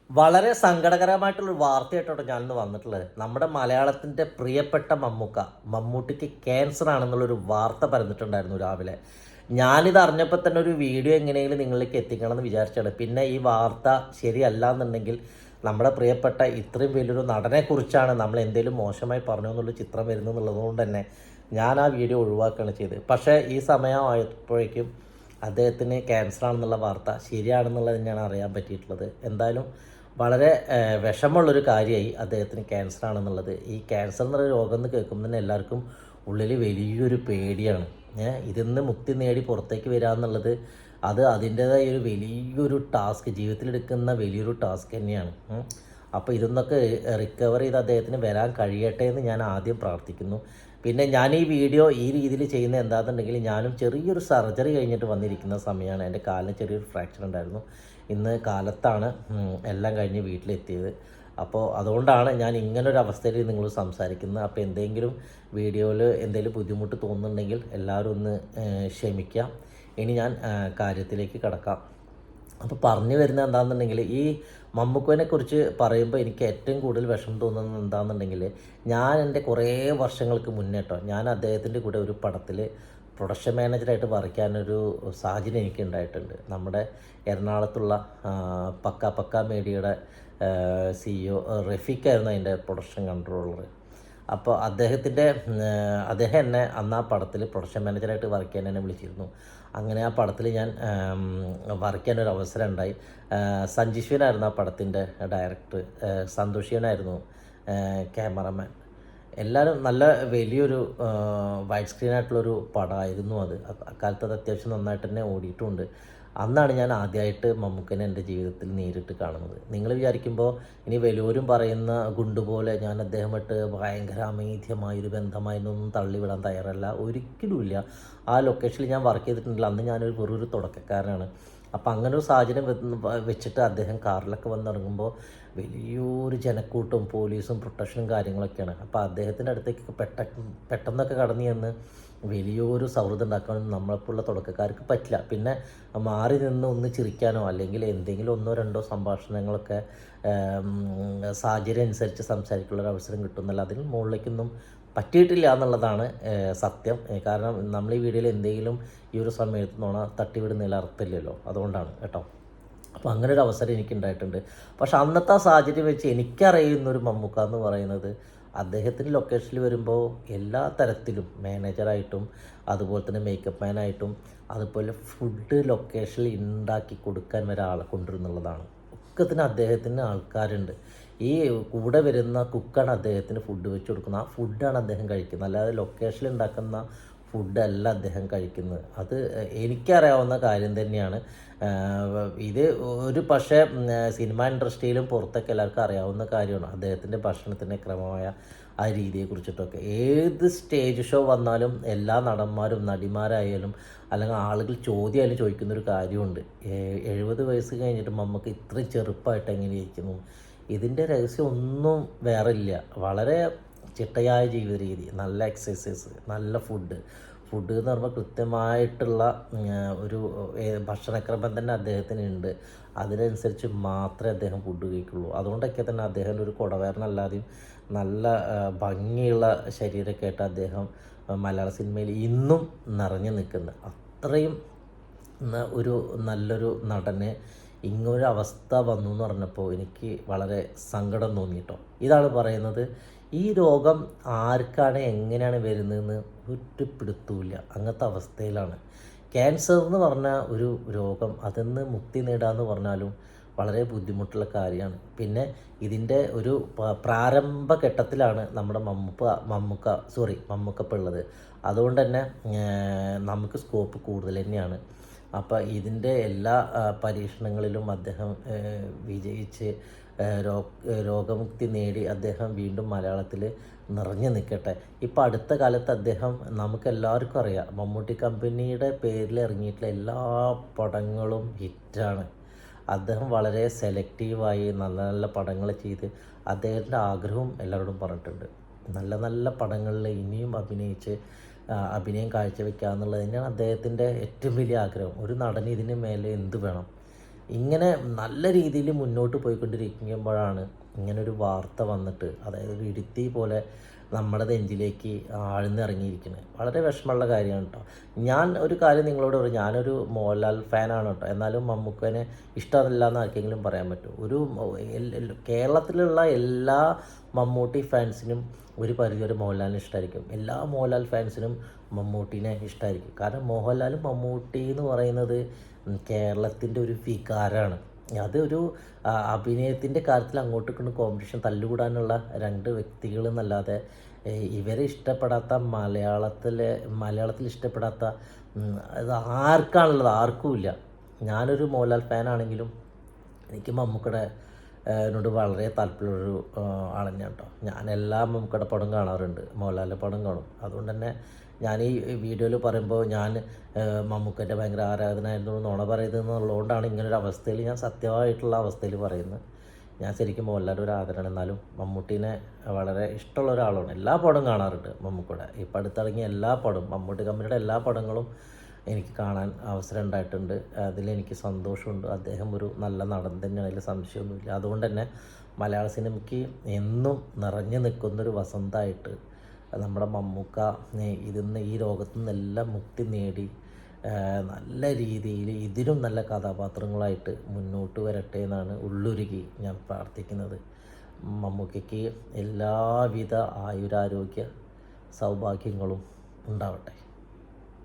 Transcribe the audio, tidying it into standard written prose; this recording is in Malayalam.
വളരെ സങ്കടകരമായിട്ടുള്ളൊരു വാർത്തയായിട്ടോടെ ഞാനിന്ന് വന്നിട്ടുള്ളത്. നമ്മുടെ മലയാളത്തിൻ്റെ പ്രിയപ്പെട്ട മമ്മൂട്ടിക്ക് ക്യാൻസർ ആണെന്നുള്ളൊരു വാർത്ത പരന്നിട്ടുണ്ടായിരുന്നു രാവിലെ. ഞാനിത് അറിഞ്ഞപ്പോൾ തന്നെ ഒരു വീഡിയോ എങ്ങനെയെങ്കിലും നിങ്ങളിലേക്ക് എത്തിക്കണം എന്ന് വിചാരിച്ചാണ്. പിന്നെ ഈ വാർത്ത ശരിയല്ല എന്നുണ്ടെങ്കിൽ നമ്മുടെ പ്രിയപ്പെട്ട ഇത്രയും വലിയൊരു നടനെക്കുറിച്ചാണ് നമ്മൾ എന്തെങ്കിലും മോശമായി പറഞ്ഞു എന്നുള്ള ചിത്രം വരുന്നതെന്നുള്ളത് കൊണ്ട് തന്നെ ഞാൻ ആ വീഡിയോ ഒഴിവാക്കുകയാണ് ചെയ്തത്. പക്ഷേ ഈ സമയമായപ്പോഴേക്കും അദ്ദേഹത്തിന് ക്യാൻസർ ആണെന്നുള്ള വാർത്ത ശരിയാണെന്നുള്ളത് തന്നെയാണ് അറിയാൻ പറ്റിയിട്ടുള്ളത്. എന്തായാലും വളരെ വിഷമമുള്ളൊരു കാര്യമായി അദ്ദേഹത്തിന് ക്യാൻസർ ആണെന്നുള്ളത്. ഈ ക്യാൻസർ എന്നുള്ള രോഗം എന്ന് കേൾക്കുമ്പോൾ തന്നെ എല്ലാവർക്കും ഉള്ളിൽ വലിയൊരു പേടിയാണ്. ഇതിൽ നിന്ന് മുക്തി നേടി പുറത്തേക്ക് വരിക എന്നുള്ളത് അത് അതിൻ്റേതായ ഒരു വലിയൊരു ടാസ്ക്, ജീവിതത്തിലെടുക്കുന്ന വലിയൊരു ടാസ്ക് തന്നെയാണ്. അപ്പോൾ ഇതൊന്നൊക്കെ റിക്കവർ ചെയ്ത് അദ്ദേഹത്തിന് വരാൻ കഴിയട്ടെ എന്ന് ഞാൻ ആദ്യം പ്രാർത്ഥിക്കുന്നു. പിന്നെ ഞാൻ ഈ വീഡിയോ ഈ രീതിയിൽ ചെയ്യുന്ന എന്താണെന്നുണ്ടെങ്കിൽ, ഞാനും ചെറിയൊരു സർജറി കഴിഞ്ഞിട്ട് വന്നിരിക്കുന്ന സമയമാണ്. എൻ്റെ കാലിന് ചെറിയൊരു ഫ്രാക്ചർ ഉണ്ടായിരുന്നു. ഇന്ന് കാലത്താണ് എല്ലാം കഴിഞ്ഞ് വീട്ടിലെത്തിയത്. അപ്പോൾ അതുകൊണ്ടാണ് ഞാൻ ഇങ്ങനൊരു അവസ്ഥയിൽ നിങ്ങൾ സംസാരിക്കുന്നത്. അപ്പോൾ എന്തെങ്കിലും വീഡിയോയിൽ എന്തെങ്കിലും ബുദ്ധിമുട്ട് തോന്നുന്നുണ്ടെങ്കിൽ എല്ലാവരും ഒന്ന് ക്ഷമിക്കാം. ഇനി ഞാൻ കാര്യത്തിലേക്ക് കടക്കാം. അപ്പോൾ പറഞ്ഞു വരുന്നത് എന്താണെന്നുണ്ടെങ്കിൽ, ഈ മമ്മൂക്കുവിനെക്കുറിച്ച് പറയുമ്പോൾ എനിക്ക് ഏറ്റവും കൂടുതൽ വിഷമം തോന്നുന്നത് എന്താണെന്നുണ്ടെങ്കിൽ, ഞാൻ എൻ്റെ കുറേ വർഷങ്ങൾക്ക് മുന്നേ ഞാൻ അദ്ദേഹത്തിൻ്റെ കൂടെ ഒരു പടത്തിൽ പ്രൊഡക്ഷൻ മാനേജറായിട്ട് വർക്ക് സാഹചര്യം എനിക്ക് ഉണ്ടായിട്ടുണ്ട്. നമ്മുടെ എറണാകുളത്തുള്ള പക്ക മീഡിയയുടെ CEO റഫീഖായിരുന്നു അതിൻ്റെ പ്രൊഡക്ഷൻ കൺട്രോളർ. അപ്പോൾ അദ്ദേഹം എന്നെ അന്ന് ആ പടത്തിൽ പ്രൊഡക്ഷൻ മാനേജറായിട്ട് വർക്ക് ചെയ്യാൻ എന്നെ വിളിച്ചിരുന്നു. അങ്ങനെ ആ പടത്തിൽ ഞാൻ വർക്ക് ചെയ്യാനൊരു അവസരം ഉണ്ടായി. സഞ്ജീശ്വനായിരുന്നു ആ പടത്തിൻ്റെ ഡയറക്ടർ, സന്തോഷിയനായിരുന്നു ക്യാമറമാൻ. എല്ലാവരും നല്ല വലിയൊരു വൈഡ് സ്ക്രീനായിട്ടുള്ളൊരു പടമായിരുന്നു അത്. അക്കാലത്ത് അത് അത്യാവശ്യം നന്നായിട്ട് തന്നെ ഓടിയിട്ടുമുണ്ട്. അന്നാണ് ഞാൻ ആദ്യമായിട്ട് മമ്മൂക്കനെ എൻ്റെ ജീവിതത്തിൽ നേരിട്ട് കാണുന്നത്. നിങ്ങൾ വിചാരിക്കുമ്പോൾ ഇനി വലിയവരും പറയുന്ന ഗുണ്ടുപോലെ ഞാൻ അദ്ദേഹമായിട്ട് ഭയങ്കര അമേധ്യമായൊരു ബന്ധമായിരുന്നൊന്നും തള്ളിവിടാൻ തയ്യാറല്ല, ഒരിക്കലുമില്ല. ആ ലൊക്കേഷനിൽ ഞാൻ വർക്ക് ചെയ്തിട്ടുണ്ടെങ്കിൽ അന്ന് ഞാനൊരു വെറൊരു തുടക്കക്കാരനാണ്. അപ്പോൾ അങ്ങനെ ഒരു സാഹചര്യം വെച്ചിട്ട് അദ്ദേഹം കാറിലൊക്കെ വന്നിറങ്ങുമ്പോൾ വലിയൊരു ജനക്കൂട്ടവും പോലീസും പ്രൊട്ടക്ഷനും കാര്യങ്ങളൊക്കെയാണ്. അപ്പോൾ അദ്ദേഹത്തിൻ്റെ അടുത്തേക്ക് പെട്ടെന്നൊക്കെ കടന്നു ചെന്ന് വലിയൊരു സൗഹൃദം ഉണ്ടാക്കാനൊന്നും നമ്മളെപ്പോലുള്ള തുടക്കക്കാർക്ക് പറ്റില്ല. പിന്നെ മാറി നിന്ന് ഒന്ന് ചിരിക്കാനോ അല്ലെങ്കിൽ എന്തെങ്കിലും ഒന്നോ രണ്ടോ സംഭാഷണങ്ങളൊക്കെ സാഹചര്യം അനുസരിച്ച് സംസാരിക്കാനുള്ള അവസരം കിട്ടുന്നല്ല, അതിന് മുകളിലേക്കൊന്നും പറ്റിയിട്ടില്ല എന്നുള്ളതാണ് സത്യം. കാരണം നമ്മൾ ഈ വീഡിയോയിൽ എന്തെങ്കിലും ഈ ഒരു സമയത്ത് നോണ തട്ടിവിടുന്നതിൽ അർത്ഥമില്ലല്ലോ, അതുകൊണ്ടാണ് കേട്ടോ. അപ്പോൾ അങ്ങനെ ഒരു അവസരം എനിക്കുണ്ടായിട്ടുണ്ട്. പക്ഷെ അന്നത്തെ ആ സാഹചര്യം വെച്ച് എനിക്കറിയുന്നൊരു മമ്മൂക്ക എന്ന് പറയുന്നത്, അദ്ദേഹത്തിൻ്റെ ലൊക്കേഷനിൽ വരുമ്പോൾ എല്ലാ തരത്തിലും മാനേജറായിട്ടും അതുപോലെ തന്നെ മേക്കപ്പ് മാനായിട്ടും അതുപോലെ ഫുഡ് ലൊക്കേഷനിൽ ഉണ്ടാക്കി കൊടുക്കാൻ ഒരാളെ കൊണ്ടുവരുന്നുള്ളതാണ്. ഒക്കത്തിന് അദ്ദേഹത്തിന് ആൾക്കാരുണ്ട്. ഈ കൂടെ വരുന്ന കുക്കാണ് അദ്ദേഹത്തിന് ഫുഡ് വെച്ച് കൊടുക്കുന്നത്. ആ ഫുഡാണ് അദ്ദേഹം കഴിക്കുന്നത്, അല്ലാതെ ലൊക്കേഷനിൽ ഉണ്ടാക്കുന്ന ഫുഡല്ല അദ്ദേഹം കഴിക്കുന്നത്. അത് എനിക്കറിയാവുന്ന കാര്യം തന്നെയാണ്. ഇത് ഒരു പക്ഷേ സിനിമ ഇൻഡസ്ട്രിയിലും പുറത്തൊക്കെ എല്ലാവർക്കും അറിയാവുന്ന കാര്യമാണ് അദ്ദേഹത്തിൻ്റെ ഭക്ഷണത്തിൻ്റെ ക്രമമായ ആ രീതിയെക്കുറിച്ചിട്ടൊക്കെ. ഏത് സ്റ്റേജ് ഷോ വന്നാലും എല്ലാ നടന്മാരും നടിമാരായാലും അല്ലെങ്കിൽ ആളുകൾ ചോദ്യമായാലും ചോദിക്കുന്നൊരു കാര്യമുണ്ട്, 70 വയസ്സ് കഴിഞ്ഞിട്ട് നമുക്ക് ഇത്രയും ചെറുപ്പമായിട്ട് എങ്ങനെ ഇരിക്കുന്നു? ഇതിൻ്റെ രഹസ്യം ഒന്നും വേറെ ഇല്ല. വളരെ ചിട്ടയായ ജീവിത രീതി, നല്ല എക്സസൈസ്, നല്ല ഫുഡ് എന്ന് പറയുമ്പോൾ കൃത്യമായിട്ടുള്ള ഒരു ഭക്ഷണക്രമം തന്നെ അദ്ദേഹത്തിന് ഉണ്ട്. അതിനനുസരിച്ച് മാത്രമേ അദ്ദേഹം ഫുഡ് കഴിക്കുള്ളൂ. അതുകൊണ്ടൊക്കെ തന്നെ അദ്ദേഹം ഒരു കുടവേറിനല്ലാതെയും നല്ല ഭംഗിയുള്ള ശരീരമൊക്കെ ആയിട്ട് അദ്ദേഹം മലയാള സിനിമയിൽ ഇന്നും നിറഞ്ഞു നിൽക്കുന്നത്. അത്രയും ഒരു നല്ലൊരു നടന് ഇങ്ങനൊരു അവസ്ഥ വന്നു എന്ന് പറഞ്ഞപ്പോൾ എനിക്ക് വളരെ സങ്കടം തോന്നി കേട്ടോ. ഇതാണ് പറയുന്നത്, ഈ രോഗം ആർക്കാണ് എങ്ങനെയാണ് വരുന്നതെന്ന് ഒരു പിടുത്തവുമില്ല. അങ്ങനത്തെ അവസ്ഥയിലാണ്. ക്യാൻസർ എന്ന് പറഞ്ഞ ഒരു രോഗം, അതിന്ന് മുക്തി നേടാമെന്ന് പറഞ്ഞാലും വളരെ ബുദ്ധിമുട്ടുള്ള കാര്യമാണ്. ഇതിൻ്റെ ഒരു പ്രാരംഭഘട്ടത്തിലാണ് നമ്മുടെ മമ്മൂക്ക ഉള്ളത്. അതുകൊണ്ട് തന്നെ നമുക്ക് സ്കോപ്പ് കൂടുതൽ തന്നെയാണ്. അപ്പോൾ ഇതിൻ്റെ എല്ലാ പരീക്ഷണങ്ങളിലും അദ്ദേഹം വിജയിച്ച് രോഗമുക്തി നേടി അദ്ദേഹം വീണ്ടും മലയാളത്തിൽ നിറഞ്ഞു നിൽക്കട്ടെ. ഇപ്പോൾ അടുത്ത കാലത്ത് അദ്ദേഹം, നമുക്കെല്ലാവർക്കും അറിയാം, മമ്മൂട്ടി കമ്പനിയുടെ പേരിൽ ഇറങ്ങിയിട്ടുള്ള എല്ലാ പടങ്ങളും ഹിറ്റാണ്. അദ്ദേഹം വളരെ സെലക്റ്റീവായി നല്ല നല്ല പടങ്ങൾ ചെയ്ത് അദ്ദേഹത്തിൻ്റെ ആഗ്രഹവും എല്ലാവരോടും പറഞ്ഞിട്ടുണ്ട്. നല്ല നല്ല പടങ്ങളിൽ ഇനിയും അഭിനയം കാഴ്ചവെക്കുക എന്നുള്ളത് തന്നെയാണ് അദ്ദേഹത്തിൻ്റെ ഏറ്റവും വലിയ ആഗ്രഹം. ഒരു നടന് ഇതിന് മേലെ എന്ത് വേണം? ഇങ്ങനെ നല്ല രീതിയിൽ മുന്നോട്ട് പോയിക്കൊണ്ടിരിക്കുമ്പോഴാണ് ഇങ്ങനൊരു വാർത്ത വന്നിട്ട്, അതായത് ഒരു ഇടുത്തി പോലെ നമ്മുടെ നെഞ്ചിലേക്ക് ആഴ്ന്നിറങ്ങിയിരിക്കുന്നത്. വളരെ വിഷമമുള്ള കാര്യമാണ് കേട്ടോ. ഞാൻ ഒരു കാര്യം നിങ്ങളോട് പറയും, ഞാനൊരു മോഹൻലാൽ ഫാനാണ് കേട്ടോ. എന്നാലും മമ്മൂക്കനെ ഇഷ്ടമല്ല എന്ന് ആർക്കെങ്കിലും പറയാൻ പറ്റും? ഒരു കേരളത്തിലുള്ള എല്ലാ മമ്മൂട്ടി ഫാൻസിനും ഒരു പരിധി വരെ മോഹൻലാലിനെ ഇഷ്ടമായിരിക്കും. എല്ലാ മോഹൻലാൽ ഫാൻസിനും മമ്മൂട്ടീനെ ഇഷ്ടമായിരിക്കും. കാരണം മോഹൻലാലും മമ്മൂട്ടി എന്ന് പറയുന്നത് കേരളത്തിൻ്റെ ഒരു വികാരമാണ്. അതൊരു അഭിനയത്തിൻ്റെ കാര്യത്തിൽ അങ്ങോട്ടും ഇങ്ങോട്ടും കോമ്പറ്റീഷൻ തല്ലുകൂടാനുള്ള രണ്ട് വ്യക്തികൾ എന്നല്ലാതെ ഇവരെ ഇഷ്ടപ്പെടാത്ത മലയാളത്തിൽ ഇഷ്ടപ്പെടാത്ത അത് ആർക്കാണുള്ളത്? ആർക്കുമില്ല. ഞാനൊരു മോഹൻലാൽ ഫാനാണെങ്കിലും എനിക്ക് മമ്മൂക്കയുടെ എന്നോട് വളരെ താല്പര്യമുള്ളൊരു ആൾ തന്നെയാണ് കേട്ടോ. ഞാൻ എല്ലാ മമ്മൂക്കയുടെ പടം കാണാറുണ്ട്, മോഹൻലാലിൻ്റെ പടം കാണും. അതുകൊണ്ട് തന്നെ ഞാൻ ഈ വീഡിയോയിൽ പറയുമ്പോൾ ഞാൻ മമ്മൂക്കൻ്റെ ഭയങ്കര ആരാധനായിരുന്നു നുണ പറയുന്നതെന്നുള്ളതുകൊണ്ടാണ് ഇങ്ങനൊരു അവസ്ഥയിൽ, ഞാൻ സത്യമായിട്ടുള്ള അവസ്ഥയിൽ പറയുന്നത്. ഞാൻ ശരിക്കും മോഹൻലാലിൻ്റെ ഒരു ആദരവാണ്. എന്നാലും മമ്മൂട്ടീനെ വളരെ ഇഷ്ടമുള്ള ഒരാളാണ്. എല്ലാ പടവും കാണാറുണ്ട് മമ്മൂക്കയുടെ. ഇപ്പോൾ അടുത്തിറങ്ങിയ എല്ലാ പടവും, മമ്മൂട്ടി കമ്പനിയുടെ എല്ലാ പടങ്ങളും എനിക്ക് കാണാൻ അവസരം ഉണ്ടായിട്ടുണ്ട്. അതിലെനിക്ക് സന്തോഷമുണ്ട്. അദ്ദേഹം ഒരു നല്ല നടൻ തന്നെയാണ്, അതിൽ സംശയമൊന്നുമില്ല. അതുകൊണ്ട് തന്നെ മലയാള സിനിമയ്ക്ക് എന്നും നിറഞ്ഞു നിൽക്കുന്നൊരു വസന്തമായിട്ട് നമ്മുടെ മമ്മൂക്ക ഈ ലോകത്തു നിന്നെല്ലാം മുക്തി നേടി നല്ല രീതിയിൽ ഇതിലും നല്ല കഥാപാത്രങ്ങളായിട്ട് മുന്നോട്ട് വരട്ടെ എന്നാണ് ഉള്ളുരുകി ഞാൻ പ്രാർത്ഥിക്കുന്നത്. മമ്മൂക്കയ്ക്ക് എല്ലാവിധ ആയുരാരോഗ്യ സൗഭാഗ്യങ്ങളും ഉണ്ടാവട്ടെ.